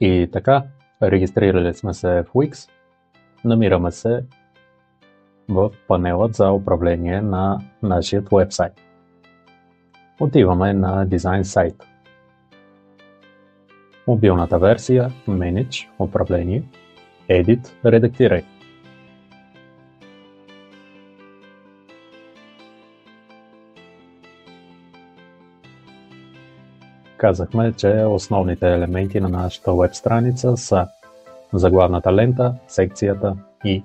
И така, регистрирали сме се в Wix, намираме се в панелът за управление на нашия уебсайт. Отиваме на дизайн сайт. Мобилната версия, Manage, управление, Edit, редактирай. Казахме, че основните елементи на нашата веб страница са заглавната лента, секцията и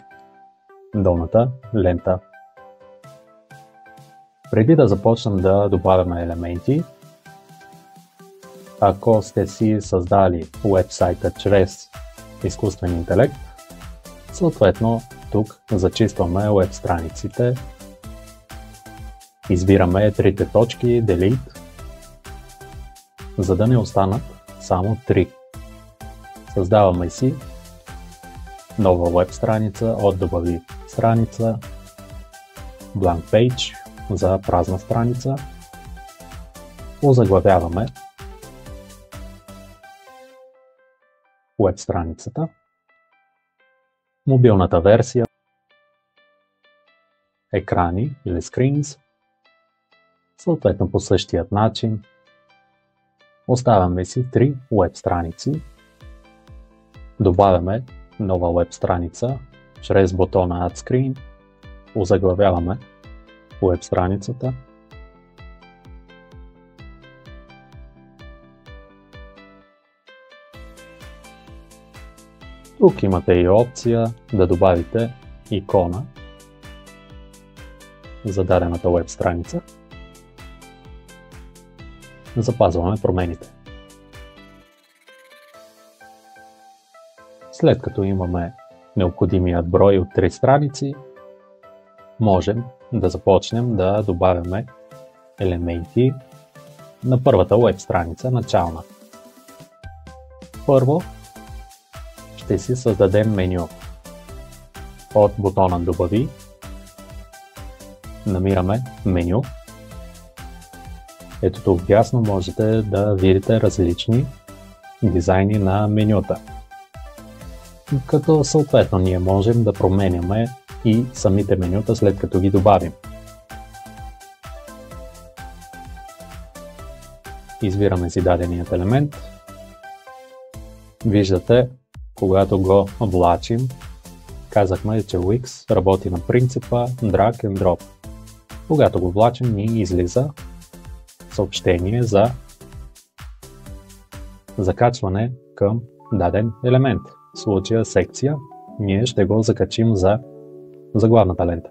долната лента. Преди да започнем да добавяме елементи, ако сте си създали уебсайта чрез изкуствен интелект, съответно тук зачистваме веб страниците, избираме трите точки Delete, за да не останат само 3. Създаваме си нова веб страница от добави страница, Blank Page за празна страница, озаглавяваме веб страницата, мобилната версия, екрани или screens, съответно по същият начин. Оставяме си 3 веб страници, добавяме нова веб страница чрез бутона Add Screen, озаглавяваме веб страницата, тук имате и опция да добавите икона за дадената веб страница. Запазваме промените. След като имаме необходимият брой от 3 страници, можем да започнем да добавяме елементи на първата веб страница, начална. Първо ще си създадем меню. От бутона Добави намираме меню. Ето тук вдясно можете да видите различни дизайни на менюта. Като съответно ние можем да променяме и самите менюта след като ги добавим. Избираме си даденият елемент. Виждате, когато го влачим, казахме, че Wix работи на принципа Drag and Drop. Когато го влачим, ни излиза съобщение за закачване към даден елемент. В случая секция, ние ще го закачим за заглавната лента.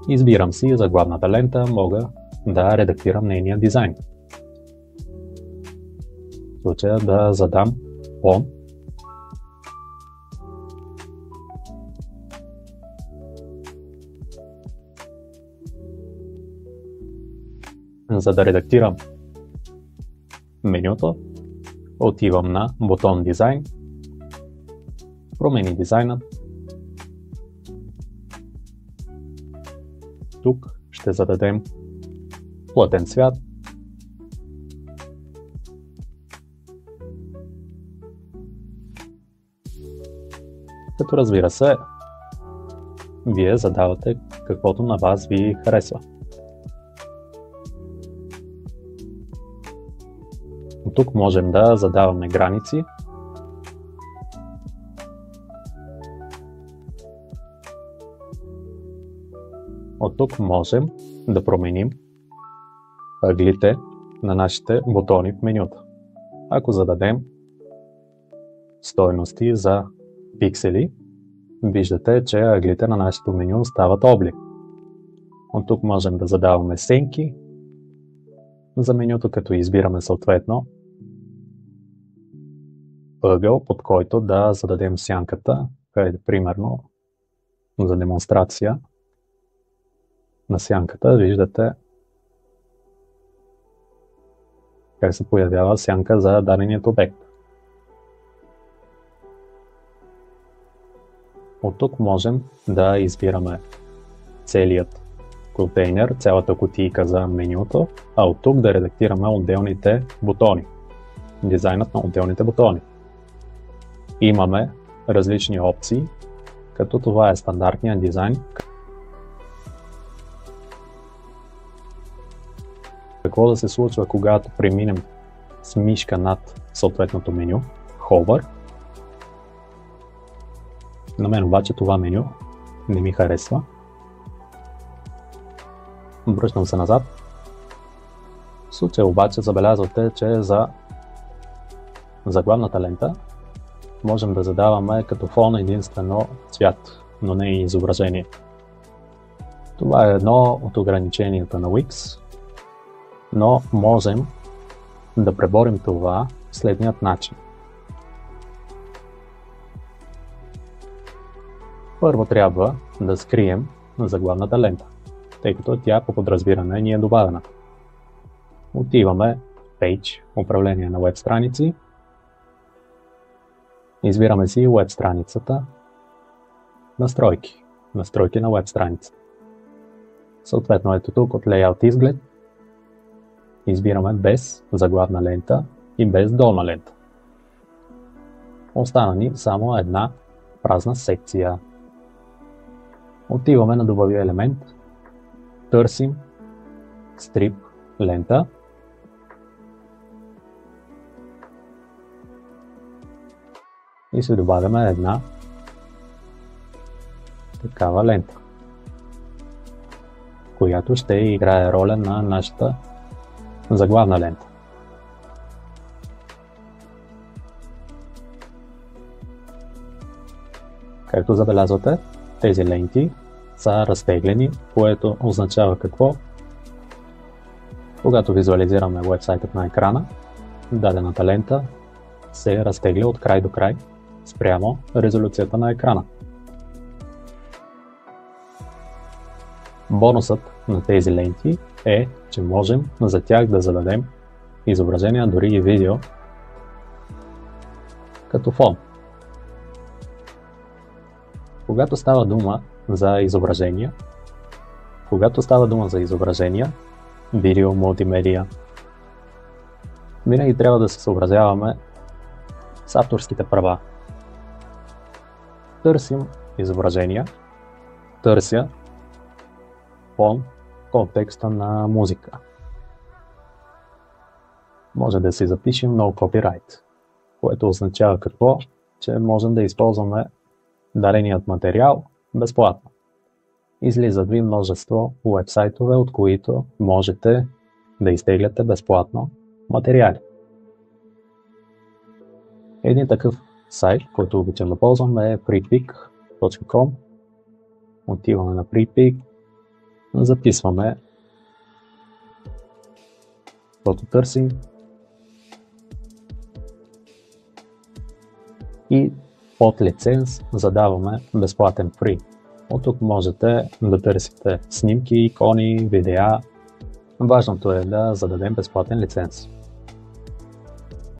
Избирам си заглавната лента, мога да редактирам нейния дизайн. В случая да задам on. За да редактирам менюто, отивам на бутон Дизайн, промени дизайна. Тук ще зададем плътен цвят. Като разбира се, вие задавате каквото на вас ви харесва. Тук можем да задаваме граници. От тук можем да променим ъглите на нашите бутони в менюта. Ако зададем стойности за пиксели, виждате, че ъглите на нашето меню стават обли. От тук можем да задаваме сенки за менюто, като избираме съответно ъгъл, под който да зададем сянката, където примерно за демонстрация на сянката виждате как се появява сянка за даденият обект. От тук можем да избираме целият контейнер, цялата кутийка за менюто, а от тук да редактираме отделните бутони, дизайнът на отделните бутони. Имаме различни опции, като това е стандартният дизайн. Какво да се случва, когато преминем с мишка над съответното меню, Hover. На мен обаче това меню не ми харесва. Връщам се назад. В случая обаче забелязвате, че за главната лента можем да задаваме като фон единствено цвят, но не и изображение. Това е едно от ограниченията на Wix, но можем да преборим това следният начин. Първо трябва да скрием заглавната лента, тъй като тя по подразбиране ни е добавена. Отиваме в Page, управление на веб страници. Избираме си веб страницата, настройки на веб страницата. Съответно ето тук от Layout изглед избираме без заглавна лента и без долна лента. Остана ни само една празна секция. Отиваме на добави елемент, търсим Strip лента и се добавяме една такава лента, която ще играе роля на нашата заглавна лента. Както забелязвате, тези ленти са разтеглени, което означава какво? Когато визуализираме уебсайтът на екрана, дадената лента се разтегля от край до край спрямо резолюцията на екрана. Бонусът на тези ленти е, че можем за тях да зададем изображения, дори и видео като фон. Когато става дума за изображения, видео, мултимедия, винаги трябва да се съобразяваме с авторските права. Търсим изображения, търся фон в контекста на музика. Може да си запишем No Copyright, което означава какво? Че можем да използваме даденият материал безплатно. Излизат ви множество уебсайтове, от които можете да изтегляте безплатно материали. Един такъв сайт, който обичам да ползвам, е freepik.com. Отиваме на Freepik, записваме каквото търсим и под лиценз задаваме безплатен free. От тук можете да търсите снимки, икони, видеа. Важното е да зададем безплатен лиценз.